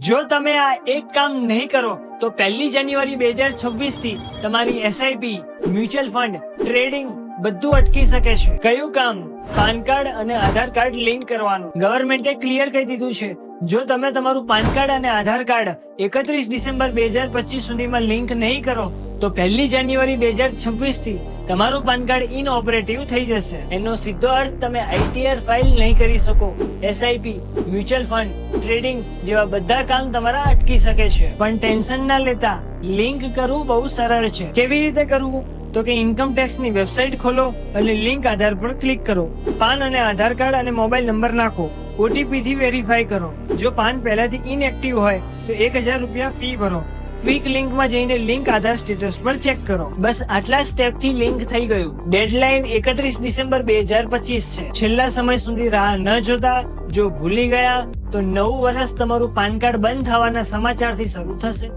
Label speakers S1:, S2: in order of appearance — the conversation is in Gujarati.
S1: જો તમે આ એક કામ નહીં કરો તો 1 જાન્યુઆરી 2026 થી તમારી એસઆઈપી, મ્યુચ્યુઅલ ફંડ, ટ્રેડિંગ બધું અટકી શકે છે. કયું કામ? પાન કાર્ડ અને આધાર કાર્ડ લિંક કરવાનું. ગવર્મેન્ટે ક્લિયર કહી દીધું છે, જો તમે તમારું પાન કાર્ડ અને આધાર કાર્ડ 31 ડિસેમ્બર 2025 સુધીમાં લિંક નહીં કરો તો 1 જાન્યુઆરી 2026 થી તમારું પાન કાર્ડ ઇનઓપરેટિવ થઈ જશે. એનો સીધો અર્થ તમે આઈટીઆર ફાઇલ નહીં કરી શકો. એસઆઈપી, મ્યુચ્યુઅલ ફંડ, ટ્રેડિંગ જેવા બધા કામ તમારા અટકી શકે છે. પણ ટેન્શન ના લેતા, લિંક કરવું બહુ સરળ છે. કેવી રીતે કરવું? તો કે ઇન્કમ ટેક્સ ની વેબસાઇટ ખોલો અને લિંક આધાર પર ક્લિક કરો. પાન અને આધાર કાર્ડ અને મોબાઈલ નંબર નાખો. ઓટીપી થી વેરીફાઈ કરો. જો પાન પહેલાથી ઇનએક્ટિવ હોય તો 1000 રૂપિયા ફી ભરો. ક્વિક લિંકમાં જઈને લિંક આધાર સ્ટેટસ પર ચેક કરો. બસ આટલા સ્ટેપ થી લિંક થઈ ગયું. ડેડલાઇન 31 ડિસેમ્બર 2025 છે. છેલ્લા સમય સુધી રાહ ન જોતા, જો ભૂલી ગયા તો નવું વર્ષ તમારું પાન કાર્ડ બંધ થવાના સમાચારથી શરૂ થશે.